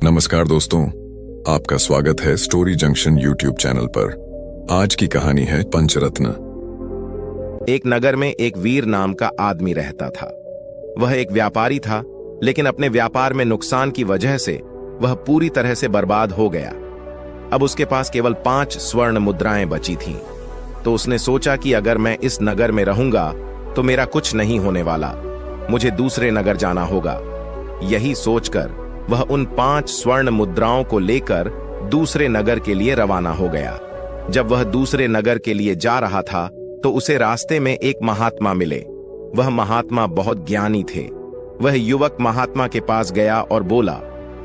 नमस्कार दोस्तों, आपका स्वागत है स्टोरी जंक्शन यूट्यूब चैनल पर। आज की कहानी है पंचरत्न। एक नगर में एक वीर नाम का आदमी रहता था। वह एक व्यापारी था, लेकिन अपने व्यापार में नुकसान की वजह से वह पूरी तरह से बर्बाद हो गया। अब उसके पास केवल 5 स्वर्ण मुद्राएं बची थीं। तो उसने सोचा कि अगर मैं इस नगर में रहूंगा तो मेरा कुछ नहीं होने वाला, मुझे दूसरे नगर जाना होगा। यही सोचकर वह उन 5 स्वर्ण मुद्राओं को लेकर दूसरे नगर के लिए रवाना हो गया। जब वह दूसरे नगर के लिए जा रहा था तो उसे रास्ते में एक महात्मा मिले। वह महात्मा बहुत ज्ञानी थे। वह युवक महात्मा के पास गया और बोला,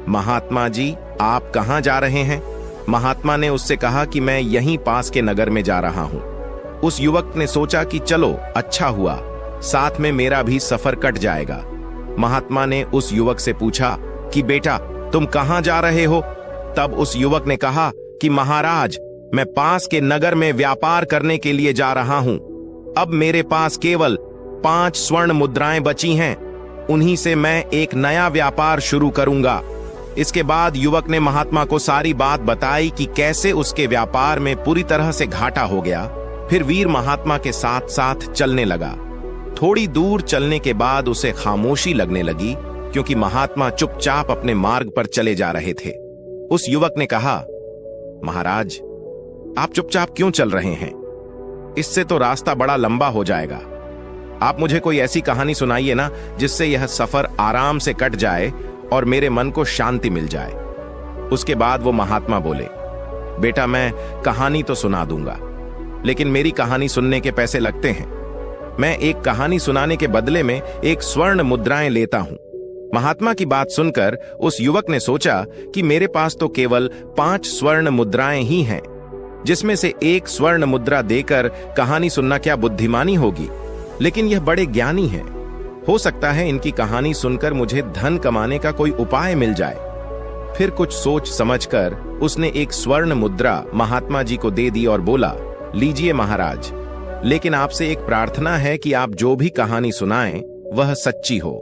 महात्मा जी, आप कहां जा रहे हैं? महात्मा ने उससे कहा कि मैं यहीं पास के नगर में जा रहा हूं। उस युवक ने सोचा कि चलो अच्छा हुआ, साथ में मेरा भी सफर कट जाएगा। महात्मा ने उस युवक से पूछा कि बेटा, तुम कहां जा रहे हो? तब उस युवक ने कहा कि महाराज, मैं पास के नगर में व्यापार करने के लिए जा रहा हूं। अब मेरे पास केवल 5 स्वर्ण मुद्राएं बची हैं, उन्हीं से मैं एक नया व्यापार शुरू करूंगा। इसके बाद युवक ने महात्मा को सारी बात बताई कि कैसे उसके व्यापार में पूरी तरह से घाटा हो गया। फिर वीर महात्मा के साथ साथ चलने लगा। थोड़ी दूर चलने के बाद उसे खामोशी लगने लगी, क्योंकि महात्मा चुपचाप अपने मार्ग पर चले जा रहे थे। उस युवक ने कहा, महाराज, आप चुपचाप क्यों चल रहे हैं? इससे तो रास्ता बड़ा लंबा हो जाएगा। आप मुझे कोई ऐसी कहानी सुनाइए ना, जिससे यह सफर आराम से कट जाए और मेरे मन को शांति मिल जाए। उसके बाद वो महात्मा बोले, बेटा, मैं कहानी तो सुना दूंगा, लेकिन मेरी कहानी सुनने के पैसे लगते हैं। मैं एक कहानी सुनाने के बदले में एक स्वर्ण मुद्राएं लेता हूं। महात्मा की बात सुनकर उस युवक ने सोचा कि मेरे पास तो केवल 5 स्वर्ण मुद्राएं ही हैं, जिसमें से एक स्वर्ण मुद्रा देकर कहानी सुनना क्या बुद्धिमानी होगी? लेकिन यह बड़े ज्ञानी हैं। हो सकता है इनकी कहानी सुनकर मुझे धन कमाने का कोई उपाय मिल जाए। फिर कुछ सोच समझकर उसने एक स्वर्ण मुद्रा महात्मा जी को दे दी और बोला, लीजिए महाराज, लेकिन आपसे एक प्रार्थना है कि आप जो भी कहानी सुनाएं वह सच्ची हो।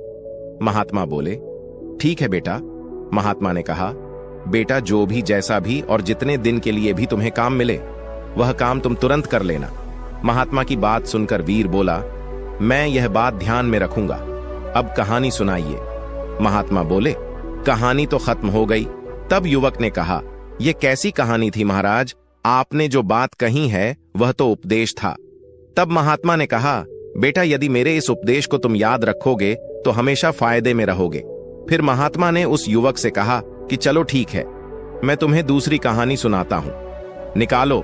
महात्मा बोले, ठीक है बेटा। महात्मा ने कहा, बेटा, जो भी जैसा भी और जितने दिन के लिए भी तुम्हें काम मिले वह काम तुम तुरंत कर लेना। महात्मा की बात सुनकर वीर बोला, मैं यह बात ध्यान में रखूंगा। अब कहानी सुनाइए। महात्मा बोले, कहानी तो खत्म हो गई। तब युवक ने कहा, यह कैसी कहानी थी महाराज? आपने जो बात कही है वह तो उपदेश था। तब महात्मा ने कहा, बेटा, यदि मेरे इस उपदेश को तुम याद रखोगे तो हमेशा फायदे में रहोगे। फिर महात्मा ने उस युवक से कहा कि चलो ठीक है, मैं तुम्हें दूसरी कहानी सुनाता हूं, निकालो।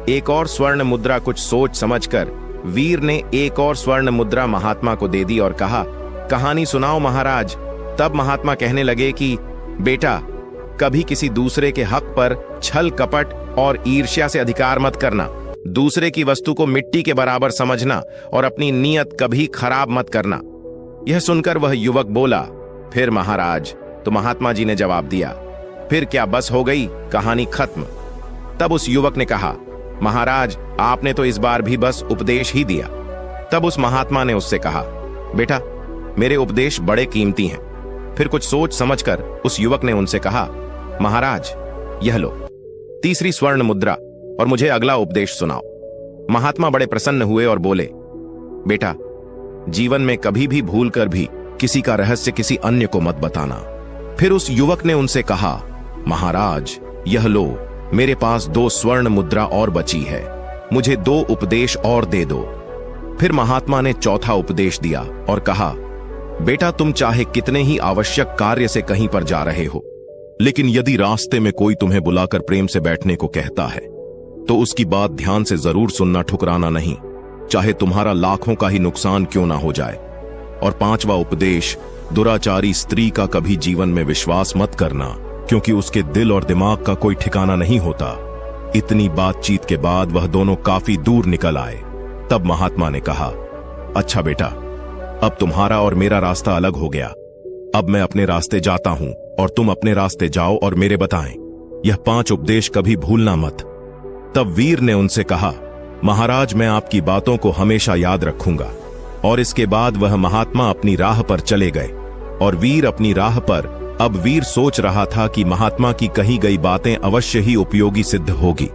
एक और स्वर्ण मुद्रा कुछ सोच समझकर वीर ने एक और स्वर्ण मुद्रा महात्मा को दे दी और कहा, कहानी सुनाओ महाराज। तब महात्मा कहने लगे कि बेटा, कभी किसी दूसरे के हक पर छल कपट और ईर्ष्या से अधिकार मत करना। दूसरे की वस्तु को मिट्टी के बराबर समझना और अपनी नीयत कभी खराब मत करना। यह सुनकर वह युवक बोला, फिर महाराज? तो महात्मा जी ने जवाब दिया, फिर क्या, बस हो गई, कहानी खत्म। तब उस युवक ने कहा, महाराज, आपने तो इस बार भी बस उपदेश ही दिया। तब उस महात्मा ने उससे कहा, बेटा, मेरे उपदेश बड़े कीमती हैं। फिर कुछ सोच समझकर उस युवक ने उनसे कहा, महाराज, यह लो तीसरी स्वर्ण मुद्रा और मुझे अगला उपदेश सुनाओ। महात्मा बड़े प्रसन्न हुए और बोले, बेटा, जीवन में कभी भी भूल कर भी किसी का रहस्य किसी अन्य को मत बताना। फिर उस युवक ने उनसे कहा, महाराज, यह लो, मेरे पास 2 स्वर्ण मुद्रा और बची है, मुझे 2 उपदेश और दे दो। फिर महात्मा ने चौथा उपदेश दिया और कहा, बेटा, तुम चाहे कितने ही आवश्यक कार्य से कहीं पर जा रहे हो, लेकिन यदि रास्ते में कोई तुम्हें बुलाकर प्रेम से बैठने को कहता है तो उसकी बात ध्यान से जरूर सुनना, ठुकराना नहीं, चाहे तुम्हारा लाखों का ही नुकसान क्यों ना हो जाए। और 5वां उपदेश, दुराचारी स्त्री का कभी जीवन में विश्वास मत करना, क्योंकि उसके दिल और दिमाग का कोई ठिकाना नहीं होता। इतनी बातचीत के बाद वह दोनों काफी दूर निकल आए। तब महात्मा ने कहा, अच्छा बेटा, अब तुम्हारा और मेरा रास्ता अलग हो गया। अब मैं अपने रास्ते जाता हूं और तुम अपने रास्ते जाओ और मेरे बताएं। यह 5 उपदेश कभी भूलना मत। तब वीर ने उनसे कहा, महाराज, मैं आपकी बातों को हमेशा याद रखूंगा। और इसके बाद वह महात्मा अपनी राह पर चले गए और वीर अपनी राह पर अब वीर सोच रहा था कि महात्मा की कही गई बातें अवश्य ही उपयोगी सिद्ध होगी,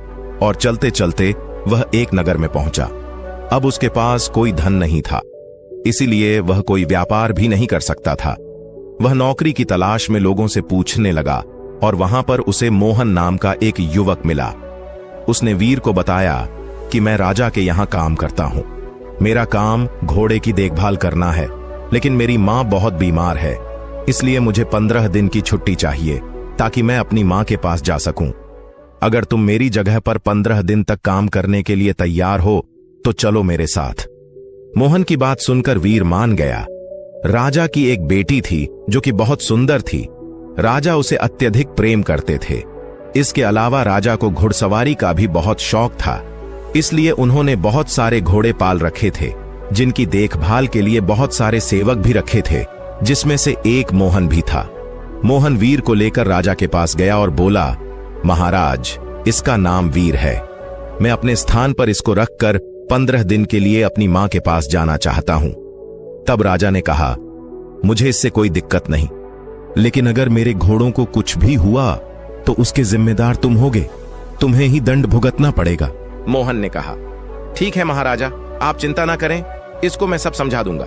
और चलते चलते वह एक नगर में पहुंचा। अब उसके पास कोई धन नहीं था, इसीलिए वह कोई व्यापार भी नहीं कर सकता था। वह नौकरी की तलाश में लोगों से पूछने लगा और वहां पर उसे मोहन नाम का एक युवक मिला। उसने वीर को बताया कि मैं राजा के यहां काम करता हूं। मेरा काम घोड़े की देखभाल करना है, लेकिन मेरी मां बहुत बीमार है, इसलिए मुझे 15 दिन की छुट्टी चाहिए ताकि मैं अपनी मां के पास जा सकूं। अगर तुम मेरी जगह पर 15 दिन तक काम करने के लिए तैयार हो तो चलो मेरे साथ। मोहन की बात सुनकर वीर मान गया। राजा की एक बेटी थी जो कि बहुत सुंदर थी। राजा उसे अत्यधिक प्रेम करते थे। इसके अलावा राजा को घुड़सवारी का भी बहुत शौक था, इसलिए उन्होंने बहुत सारे घोड़े पाल रखे थे, जिनकी देखभाल के लिए बहुत सारे सेवक भी रखे थे, जिसमें से एक मोहन भी था। मोहन वीर को लेकर राजा के पास गया और बोला, महाराज, इसका नाम वीर है। मैं अपने स्थान पर इसको रखकर 15 दिन के लिए अपनी मां के पास जाना चाहता हूं। तब राजा ने कहा, मुझे इससे कोई दिक्कत नहीं, लेकिन अगर मेरे घोड़ों को कुछ भी हुआ तो उसके जिम्मेदार तुम होगे, तुम्हें ही दंड भुगतना पड़ेगा। मोहन ने कहा, ठीक है महाराजा, आप चिंता ना करें, इसको मैं सब समझा दूंगा।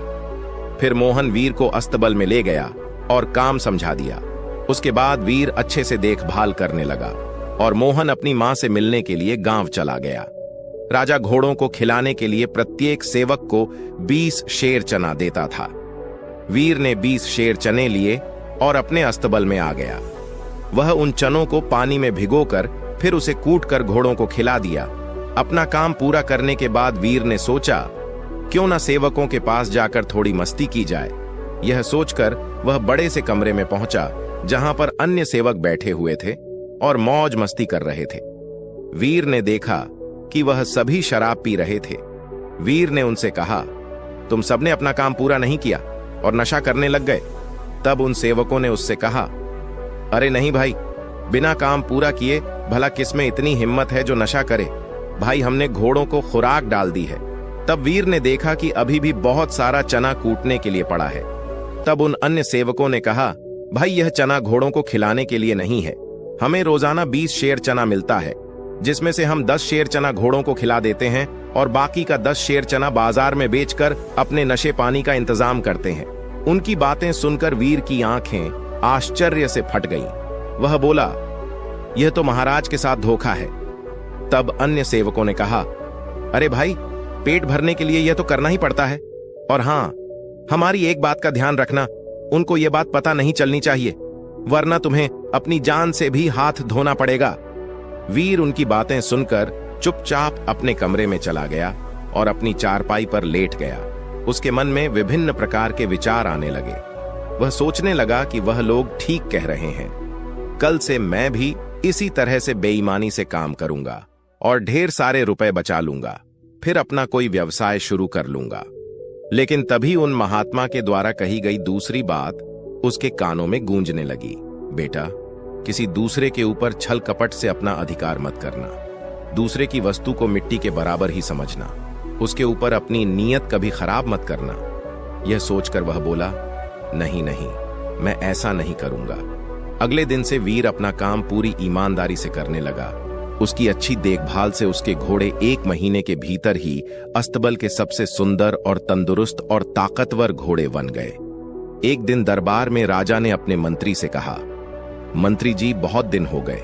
फिर मोहन वीर को अस्तबल में ले गया और काम समझा दिया। उसके बाद वीर अच्छे से देखभाल करने लगा और मोहन अपनी मां से मिलने के लिए गांव चला गया। राजा घोड़ों को खिलाने के लिए प्रत्येक सेवक को 20 शेर चना देता था। वीर ने 20 शेर चने लिए और अपने अस्तबल में आ गया। वह उन चनों को पानी में भिगोकर फिर उसे कूटकर घोड़ों को खिला दिया। अपना काम पूरा करने के बाद वीर ने सोचा, क्यों ना सेवकों के पास जाकर थोड़ी मस्ती की जाए। यह सोचकर वह बड़े से कमरे में पहुंचा जहां पर अन्य सेवक बैठे हुए थे और मौज मस्ती कर रहे थे। वीर ने देखा कि वह सभी शराब पी रहे थे। वीर ने उनसे कहा, तुम सबने अपना काम पूरा नहीं किया और नशा करने लग गए। तब उन सेवकों ने उससे कहा, अरे नहीं भाई, बिना काम पूरा किए भला किसमें इतनी हिम्मत है जो नशा करे। भाई, हमने घोड़ों को खुराक डाल दी है। तब वीर ने देखा कि अभी भी बहुत सारा चना कूटने के लिए पड़ा है। तब उन अन्य सेवकों ने कहा, भाई, यह चना घोड़ों को खिलाने के लिए नहीं है। हमें रोजाना 20 शेर चना मिलता है, जिसमें से हम 10 शेर चना घोड़ों को खिला देते हैं और बाकी का 10 शेर चना बाजार में बेचकर अपने नशे पानी का इंतजाम करते हैं। उनकी बातें सुनकर वीर की आंखें आश्चर्य से फट गईं। वह बोला, यह तो महाराज के साथ धोखा है। तब अन्य सेवकों ने कहा, अरे भाई, पेट भरने के लिए यह तो करना ही पड़ता है। और हां, हमारी एक बात का ध्यान रखना, उनको यह बात पता नहीं चलनी चाहिए, वरना तुम्हें अपनी जान से भी हाथ धोना पड़ेगा। वीर उनकी बातें सुनकर चुपचाप अपने कमरे में चला गया और अपनी चारपाई पर लेट गया। उसके मन में विभिन्न प्रकार के विचार आने लगे। वह सोचने लगा कि वह लोग ठीक कह रहे हैं। कल से मैं भी इसी तरह से बेईमानी से काम करूंगा और ढेर सारे रुपए बचा लूंगा, फिर अपना कोई व्यवसाय शुरू कर लूंगा। लेकिन तभी उन महात्मा के द्वारा कही गई दूसरी बात उसके कानों में गूंजने लगी, बेटा, किसी दूसरे के ऊपर छल कपट से अपना अधिकार मत करना। दूसरे की वस्तु को मिट्टी के बराबर ही समझना। उसके ऊपर अपनी नीयत कभी खराब मत करना। यह सोचकर वह बोला, नहीं नहीं, मैं ऐसा नहीं करूंगा। अगले दिन से वीर अपना काम पूरी ईमानदारी से करने लगा। उसकी अच्छी देखभाल से उसके घोड़े 1 महीने के भीतर ही अस्तबल के सबसे सुंदर और तंदुरुस्त और ताकतवर घोड़े बन गए। एक दिन दरबार में राजा ने अपने मंत्री से कहा, मंत्री जी, बहुत दिन हो गए,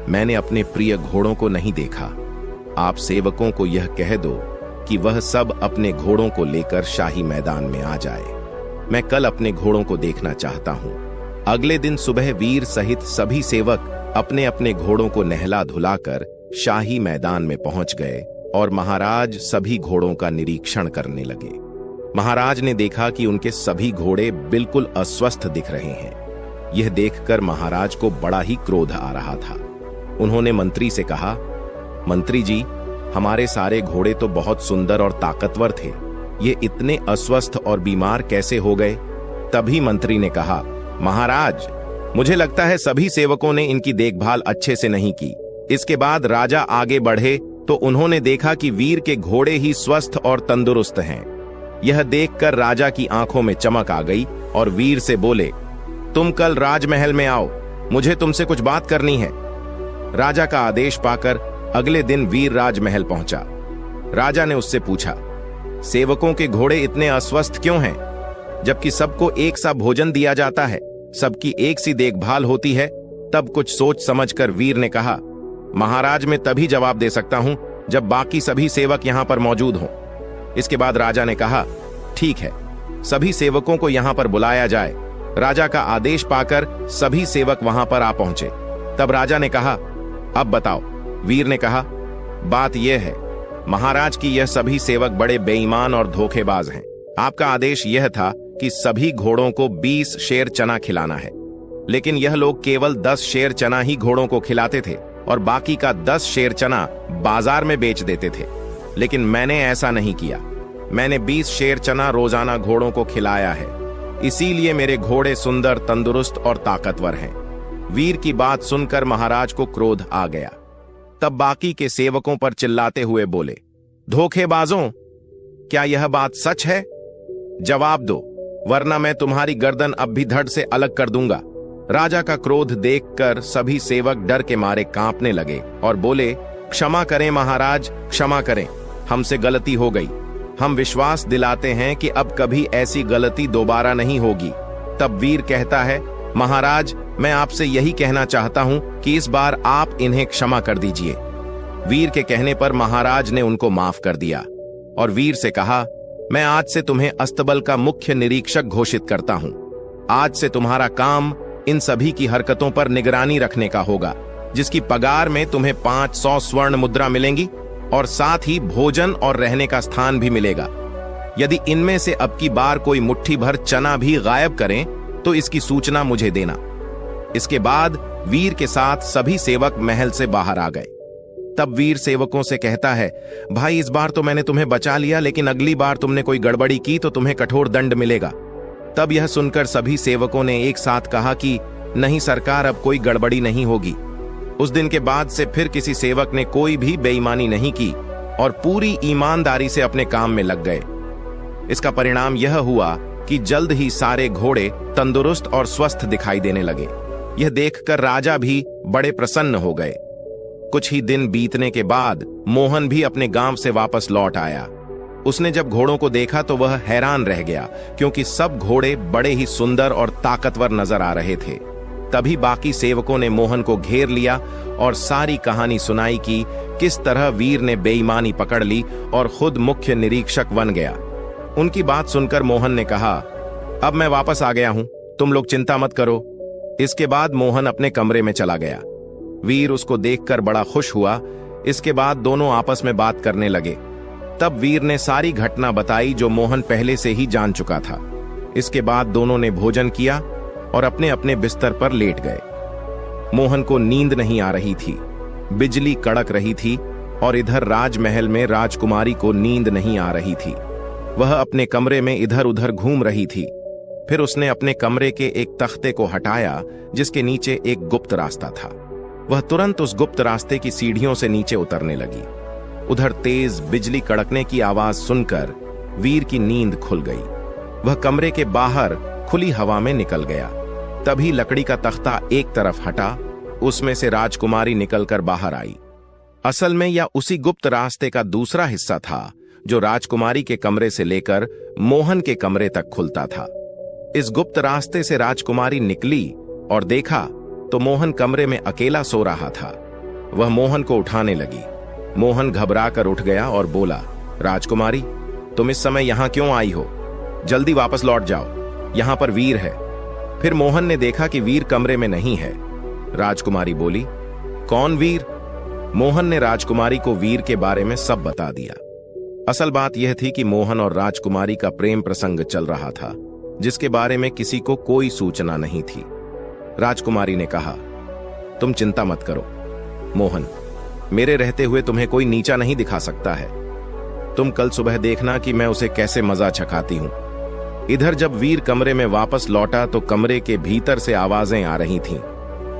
मैंने अपने प्रिय घोड़ों को नहीं देखा। आप सेवकों को यह कह दो कि वह सब अपने घोड़ों को लेकर शाही मैदान में आ जाए। मैं कल अपने घोड़ों को देखना चाहता हूं। अगले दिन सुबह वीर सहित सभी सेवक अपने अपने घोड़ों को नहला धुलाकर शाही मैदान में पहुंच गए और महाराज सभी घोड़ों का निरीक्षण करने लगे। महाराज ने देखा कि उनके सभी घोड़े बिल्कुल अस्वस्थ दिख रहे हैं। यह देखकर महाराज को बड़ा ही क्रोध आ रहा था। उन्होंने मंत्री से कहा, मंत्री जी, हमारे सारे घोड़े तो बहुत सुंदर और ताकतवर थे, ये इतने अस्वस्थ और बीमार कैसे हो गए? तभी मंत्री ने कहा, महाराज, मुझे लगता है सभी सेवकों ने इनकी देखभाल अच्छे से नहीं की। इसके बाद राजा आगे बढ़े तो उन्होंने देखा कि वीर के घोड़े ही स्वस्थ और तंदुरुस्त हैं। यह देखकर राजा की आंखों में चमक आ गई और वीर से बोले, तुम कल राजमहल में आओ, मुझे तुमसे कुछ बात करनी है। राजा का आदेश पाकर अगले दिन वीर राजमहल पहुंचा। राजा ने उससे पूछा, सेवकों के घोड़े इतने अस्वस्थ क्यों हैं, जबकि सबको एक सा भोजन दिया जाता है, सबकी एक सी देखभाल होती है। तब कुछ सोच समझकर वीर ने कहा, महाराज मैं तभी जवाब दे सकता हूं जब बाकी सभी सेवक यहां पर मौजूद हों। इसके बाद राजा ने कहा, ठीक है, सभी सेवकों को यहां पर बुलाया जाए। राजा का आदेश पाकर सभी सेवक वहां पर आ पहुंचे। तब राजा ने कहा, अब बताओ। वीर ने कहा, बात यह है महाराज की यह सभी सेवक बड़े बेईमान और धोखेबाज हैं। आपका आदेश यह था कि सभी घोड़ों को 20 शेर चना खिलाना है, लेकिन यह लोग केवल 10 शेर चना ही घोड़ों को खिलाते थे और बाकी का 10 शेर चना बाजार में बेच देते थे। लेकिन मैंने ऐसा नहीं किया। मैंने 20 शेर चना रोजाना घोड़ों को खिलाया है, इसीलिए मेरे घोड़े सुंदर, तंदुरुस्त और ताकतवर हैं। वीर की बात सुनकर महाराज को क्रोध आ गया। तब बाकी के सेवकों पर चिल्लाते हुए बोले, धोखेबाजों, क्या यह बात सच है? जवाब दो, वरना मैं तुम्हारी गर्दन अब भी धड़ से अलग कर दूंगा। राजा का क्रोध देखकर सभी सेवक डर के मारे कांपने लगे और बोले, क्षमा करें महाराज, क्षमा करें, हमसे गलती हो गई। हम विश्वास दिलाते हैं कि अब कभी ऐसी गलती दोबारा नहीं होगी। तब वीर कहता है, महाराज मैं आपसे यही कहना चाहता हूं कि इस बार आप इन्हें क्षमा कर दीजिए। वीर के कहने पर महाराज ने उनको माफ कर दिया और वीर से कहा, मैं आज से तुम्हें अस्तबल का मुख्य निरीक्षक घोषित करता हूं। आज से तुम्हारा काम इन सभी की हरकतों पर निगरानी रखने का होगा, जिसकी पगार में तुम्हें 500 स्वर्ण मुद्रा मिलेंगी और साथ ही भोजन और रहने का स्थान भी मिलेगा। यदि इनमें से अब की बार कोई मुट्ठी भर चना भी गायब करें तो इसकी सूचना मुझे देना। इसके बाद वीर के साथ सभी सेवक महल से बाहर आ गए। तब वीर सेवकों से कहता है, भाई इस बार तो मैंने तुम्हें बचा लिया, लेकिन अगली बार तुमने कोई गड़बड़ी की तो तुम्हें कठोर दंड मिलेगा। तब यह सुनकर सभी सेवकों ने एक साथ कहा कि नहीं सरकार, अब कोई गड़बड़ी नहीं होगी। उस दिन के बाद से फिर किसी सेवक ने कोई भी बेईमानी नहीं की और पूरी ईमानदारी से अपने काम में लग गए। इसका परिणाम यह हुआ कि जल्द ही सारे घोड़े तंदुरुस्त और स्वस्थ दिखाई देने लगे। यह देखकर राजा भी बड़े प्रसन्न हो गए। कुछ ही दिन बीतने के बाद मोहन भी अपने गांव से वापस लौट आया। उसने जब घोड़ों को देखा तो वह हैरान रह गया, क्योंकि सब घोड़े बड़े ही सुंदर और ताकतवर नजर आ रहे थे। तभी बाकी सेवकों ने मोहन को घेर लिया और सारी कहानी सुनाई कि किस तरह वीर ने बेईमानी पकड़ ली और खुद मुख्य निरीक्षक बन गया। उनकी बात सुनकर मोहन ने कहा, अब मैं वापस आ गया हूं, तुम लोग चिंता मत करो। इसके बाद मोहन अपने कमरे में चला गया। वीर उसको देखकर बड़ा खुश हुआ। इसके बाद दोनों आपस में बात करने लगे। तब वीर ने सारी घटना बताई जो मोहन पहले से ही जान चुका था। इसके बाद दोनों ने भोजन किया और अपने अपने बिस्तर पर लेट गए। मोहन को नींद नहीं आ रही थी, बिजली कड़क रही थी और इधर राजमहल में राजकुमारी को नींद नहीं आ रही थी। वह अपने कमरे में इधर उधर घूम रही थी। फिर उसने अपने कमरे के एक तख्ते को हटाया जिसके नीचे एक गुप्त रास्ता था। वह तुरंत उस गुप्त रास्ते की सीढ़ियों से नीचे उतरने लगी। उधर तेज बिजली कड़कने की आवाज सुनकर वीर की नींद खुल गई। वह कमरे के बाहर खुली हवा में निकल गया। तभी लकड़ी का तख्ता एक तरफ हटा, उसमें से राजकुमारी निकलकर बाहर आई। असल में यह उसी गुप्त रास्ते का दूसरा हिस्सा था जो राजकुमारी के कमरे से लेकर मोहन के कमरे तक खुलता था। इस गुप्त रास्ते से राजकुमारी निकली और देखा तो मोहन कमरे में अकेला सो रहा था। वह मोहन को उठाने लगी। मोहन घबराकर उठ गया और बोला, राजकुमारी तुम इस समय यहां क्यों आई हो? जल्दी वापस लौट जाओ, यहां पर वीर है। फिर मोहन ने देखा कि वीर कमरे में नहीं है। राजकुमारी बोली, कौन वीर? मोहन ने राजकुमारी को वीर के बारे में सब बता दिया। असल बात यह थी कि मोहन और राजकुमारी का प्रेम प्रसंग चल रहा था, जिसके बारे में किसी को कोई सूचना नहीं थी। राजकुमारी ने कहा, तुम चिंता मत करो मोहन, मेरे रहते हुए तुम्हें कोई नीचा नहीं दिखा सकता है। तुम कल सुबह देखना कि मैं उसे कैसे मजा चखाती हूं। इधर जब वीर कमरे में वापस लौटा तो कमरे के भीतर से आवाजें आ रही थीं।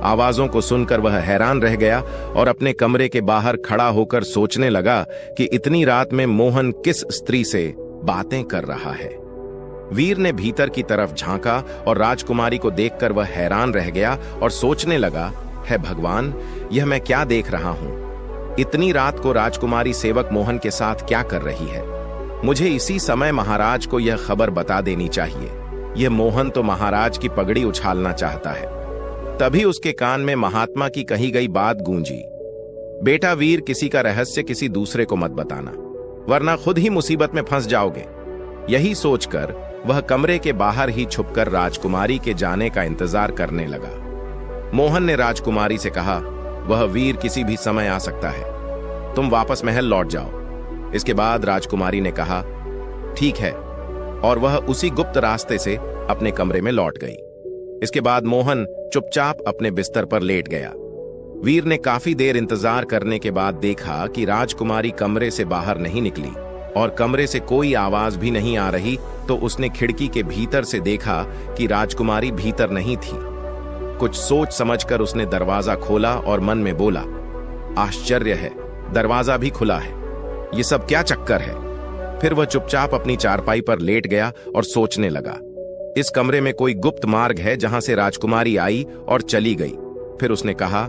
आवाजों को सुनकर वह हैरान रह गया और अपने कमरे के बाहर खड़ा होकर सोचने लगा कि इतनी रात में मोहन किस स्त्री से बातें कर रहा है। वीर ने भीतर की तरफ झांका और राजकुमारी को देखकर वह हैरान रह गया और सोचने लगा, है भगवान, यह मैं क्या देख रहा हूं? इतनी रात को राजकुमारी सेवक मोहन के साथ क्या कर रही है? मुझे इसी समय महाराज को यह खबर बता देनी चाहिए। यह मोहन तो महाराज की पगड़ी उछालना चाहता है। तभी उसके कान में महात्मा की कही गई बात गूंजी, बेटा वीर, किसी का रहस्य किसी दूसरे को मत बताना, वरना खुद ही मुसीबत में फंस जाओगे। यही सोचकर वह कमरे के बाहर ही छुपकर राजकुमारी के जाने का इंतजार करने लगा। मोहन ने राजकुमारी से कहा, वह वीर किसी भी समय आ सकता है, तुम वापस महल लौट जाओ। इसके बाद राजकुमारी ने कहा, ठीक है, और वह उसी गुप्त रास्ते से अपने कमरे में लौट गई। इसके बाद मोहन चुपचाप अपने बिस्तर पर लेट गया। वीर ने काफी देर इंतजार करने के बाद देखा कि राजकुमारी कमरे से बाहर नहीं निकली और कमरे से कोई आवाज भी नहीं आ रही, तो उसने खिड़की के भीतर से देखा कि राजकुमारी भीतर नहीं थी। कुछ सोच समझकर उसने दरवाजा खोला और मन में बोला, आश्चर्य है, दरवाजा भी खुला है, ये सब क्या चक्कर है? फिर वह चुपचाप अपनी चारपाई पर लेट गया और सोचने लगा, इस कमरे में कोई गुप्त मार्ग है जहां से राजकुमारी आई और चली गई। फिर उसने कहा,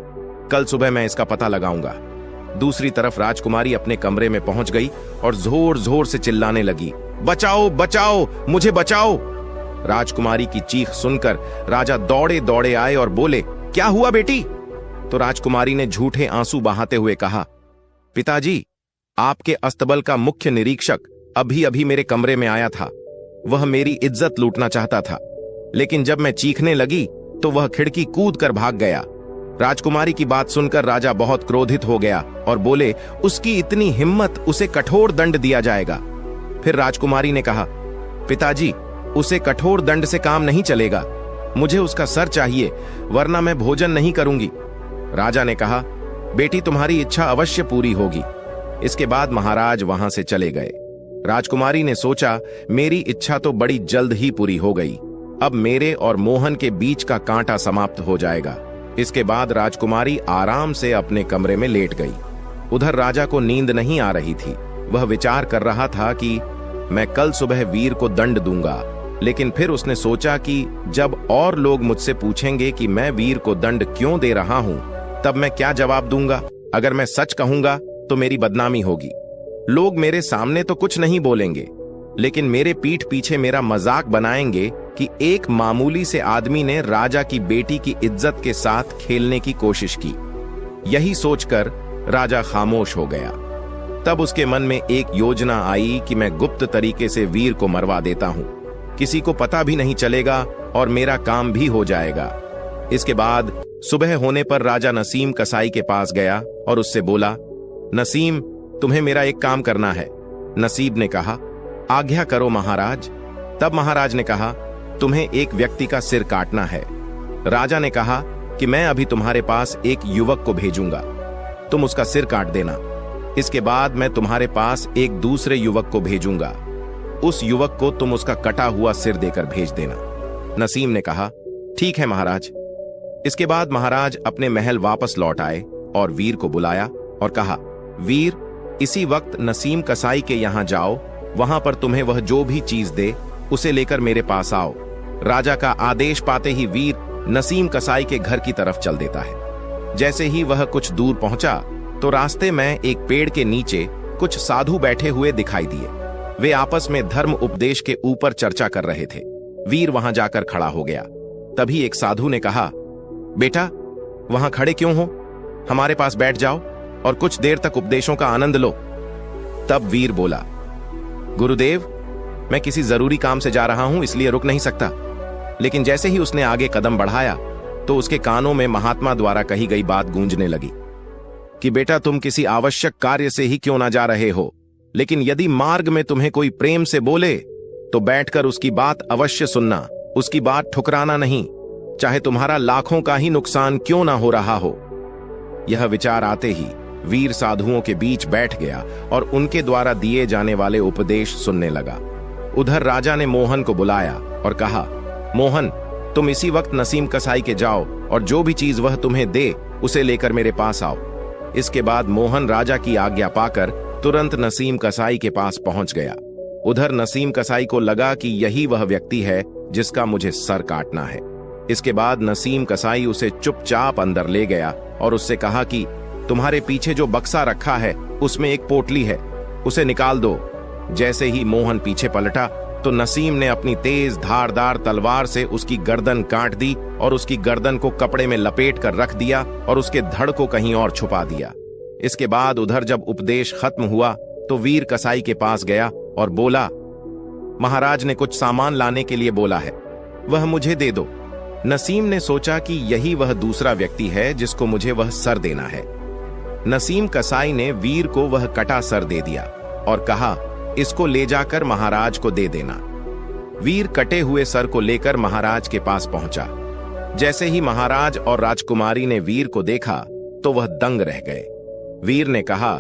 कल सुबह मैं इसका पता लगाऊंगा। दूसरी तरफ राजकुमारी अपने कमरे में पहुंच गई और जोर जोर से चिल्लाने लगी, बचाओ बचाओ, मुझे बचाओ। राजकुमारी की चीख सुनकर राजा दौड़े दौड़े आए और बोले, क्या हुआ बेटी? तो राजकुमारी ने झूठे आंसू बहाते हुए कहा, पिताजी, आपके अस्तबल का मुख्य निरीक्षक अभी अभी मेरे कमरे में आया था। वह मेरी इज्जत लूटना चाहता था, लेकिन जब मैं चीखने लगी तो वह खिड़की कूद कर भाग गया। राजकुमारी की बात सुनकर राजा बहुत क्रोधित हो गया और बोले, उसकी इतनी हिम्मत, उसे कठोर दंड दिया जाएगा। फिर राजकुमारी ने कहा, पिताजी, उसे कठोर दंड से काम नहीं चलेगा, मुझे उसका सर चाहिए, वरना मैं भोजन नहीं करूंगी। राजा ने कहा, बेटी, तुम्हारी इच्छा अवश्य पूरी होगी। इसके बाद महाराज वहां से चले गए। राजकुमारी ने सोचा, मेरी इच्छा तो बड़ी जल्द ही पूरी हो गई, अब मेरे और मोहन के बीच का कांटा समाप्त हो जाएगा। इसके बाद राजकुमारी आराम से अपने कमरे में लेट गई। उधर राजा को नींद नहीं आ रही थी। वह विचार कर रहा था कि मैं कल सुबह वीर को दंड दूंगा, लेकिन फिर उसने सोचा कि जब और लोग मुझसे पूछेंगे कि मैं वीर को दंड क्यों दे रहा हूं, तब मैं क्या जवाब दूंगा? अगर मैं सच कहूंगा तो मेरी बदनामी होगी। लोग मेरे सामने तो कुछ नहीं बोलेंगे, लेकिन मेरे पीठ पीछे मेरा मजाक बनाएंगे कि एक मामूली से आदमी ने राजा की बेटी की इज्जत के साथ खेलने की कोशिश की। यही सोचकर राजा खामोश हो गया। तब उसके मन में एक योजना आई कि मैं गुप्त तरीके से वीर को मरवा देता हूं, किसी को पता भी नहीं चलेगा और मेरा काम भी हो जाएगा। इसके बाद सुबह होने पर राजा नसीम कसाई के पास गया और उससे बोला, नसीम, तुम्हें मेरा एक काम करना है। नसीब ने कहा, आज्ञा करो महाराज। तब महाराज ने कहा, तुम्हें एक व्यक्ति का सिर काटना है। राजा ने कहा कि मैं अभी तुम्हारे पास एक युवक को भेजूंगा, तुम उसका सिर काट देना। इसके बाद मैं तुम्हारे पास एक दूसरे युवक को भेजूंगा, उस युवक को तुम उसका कटा हुआ सिर देकर भेज देना। नसीम ने कहा, ठीक है महाराज। इसके बाद महाराज अपने महल वापस लौट आए और वीर को बुलाया और कहा, वीर, इसी वक्त नसीम कसाई के यहां जाओ, वहां पर तुम्हें वह जो भी चीज दे उसे लेकर मेरे पास आओ। राजा का आदेश पाते ही वीर नसीम कसाई के घर की तरफ चल देता है। जैसे ही वह कुछ दूर पहुंचा तो रास्ते में एक पेड़ के नीचे कुछ साधु बैठे हुए दिखाई दिए। वे आपस में धर्म उपदेश के ऊपर चर्चा कर रहे थे। वीर वहां जाकर खड़ा हो गया। तभी एक साधु ने कहा, बेटा, वहां खड़े क्यों हो? हमारे पास बैठ जाओ और कुछ देर तक उपदेशों का आनंद लो। तब वीर बोला, गुरुदेव, मैं किसी जरूरी काम से जा रहा हूं, इसलिए रुक नहीं सकता। लेकिन जैसे ही उसने आगे कदम बढ़ाया तो उसके कानों में महात्मा द्वारा कही गई बात गूंजने लगी कि बेटा, तुम किसी आवश्यक कार्य से ही क्यों ना जा रहे हो, लेकिन यदि मार्ग में तुम्हें कोई प्रेम से बोले तो बैठकर उसकी बात अवश्य सुनना, उसकी बात ठुकराना नहीं, चाहे तुम्हारा लाखों का ही नुकसान क्यों ना हो रहा हो। यह विचार आते ही वीर साधुओं के बीच बैठ गया और उनके द्वारा दिए जाने वाले उपदेश सुनने लगा। उधर राजा ने मोहन को बुलाया और कहा, मोहन, तुम इसी वक्त नसीम कसाई के जाओ और जो भी चीज वह तुम्हें दे उसे लेकर मेरे पास आओ। इसके बाद मोहन राजा की आज्ञा पाकर तुरंत नसीम कसाई के पास पहुंच गया उधर नसीम कसाई को लगा कि यही वह व्यक्ति है जिसका मुझे सर काटना है। इसके बाद नसीम कसाई उसे चुपचाप अंदर ले गया और उससे कहा कि तुम्हारे पीछे जो बक्सा रखा है उसमें एक पोटली है, उसे निकाल दो। जैसे ही मोहन पीछे पलटा तो नसीम ने अपनी तेज धारदार तलवार से उसकी गर्दन काट दी और उसकी गर्दन को कपड़े में लपेट कर रख दिया और उसके धड़ को कहीं और छुपा दिया। इसके बाद उधर जब उपदेश खत्म हुआ तो वीर कसाई के पास गया और बोला, महाराज ने कुछ सामान लाने के लिए बोला है, वह मुझे दे दो। नसीम ने सोचा कि यही वह दूसरा व्यक्ति है जिसको मुझे वह सर देना है। नसीम कसाई ने वीर को वह कटा सर दे दिया और कहा, इसको ले जाकर महाराज को दे देना। वीर कटे हुए सर को लेकर महाराज के पास पहुंचा। जैसे ही महाराज और राजकुमारी ने वीर को देखा तो वह दंग रह गए। वीर ने कहा,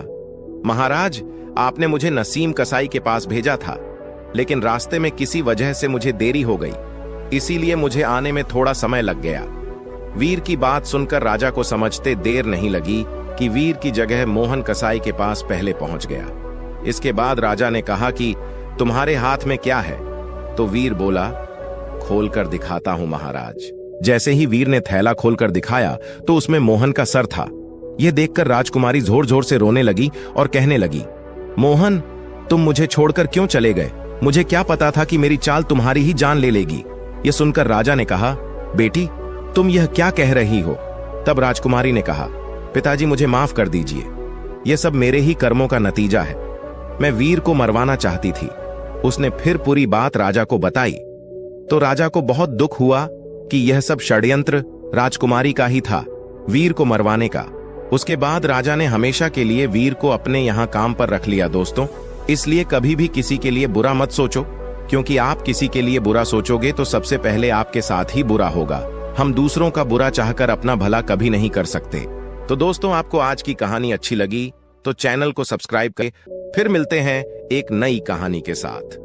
महाराज, आपने मुझे नसीम कसाई के पास भेजा था, लेकिन रास्ते में किसी वजह से मुझे देरी हो गई, इसीलिए मुझे आने में थोड़ा समय लग गया। वीर की बात सुनकर राजा को समझते देर नहीं लगी कि वीर की जगह मोहन कसाई के पास पहले पहुंच गया। इसके बाद राजा ने कहा कि तुम्हारे हाथ में क्या है? तो वीर बोला, खोलकर दिखाता हूं महाराज। जैसे ही वीर ने थैला खोलकर दिखाया तो उसमें मोहन का सर था। यह देखकर राजकुमारी जोर जोर से रोने लगी और कहने लगी, मोहन, तुम मुझे छोड़कर क्यों चले गए? मुझे क्या पता था कि मेरी चाल तुम्हारी ही जान ले लेगी। यह सुनकर राजा ने कहा, बेटी, तुम यह क्या कह रही हो? तब राजकुमारी ने कहा, पिताजी, मुझे माफ कर दीजिए, यह सब मेरे ही कर्मों का नतीजा है। मैं वीर को मरवाना चाहती थी। उसने फिर पूरी बात राजा को बताई तो राजा को बहुत दुख हुआ कि यह सब षड्यंत्र राजकुमारी का ही था, वीर को मरवाने का। उसके बाद राजा ने हमेशा के लिए वीर को अपने यहां काम पर रख लिया। दोस्तों, इसलिए कभी भी किसी के लिए बुरा मत सोचो, क्योंकि आप किसी के लिए बुरा सोचोगे तो सबसे पहले आपके साथ ही बुरा होगा। हम दूसरों का बुरा चाहकर अपना भला कभी नहीं कर सकते। तो दोस्तों, आपको आज की कहानी अच्छी लगी तो चैनल को सब्सक्राइब करें। फिर मिलते हैं एक नई कहानी के साथ।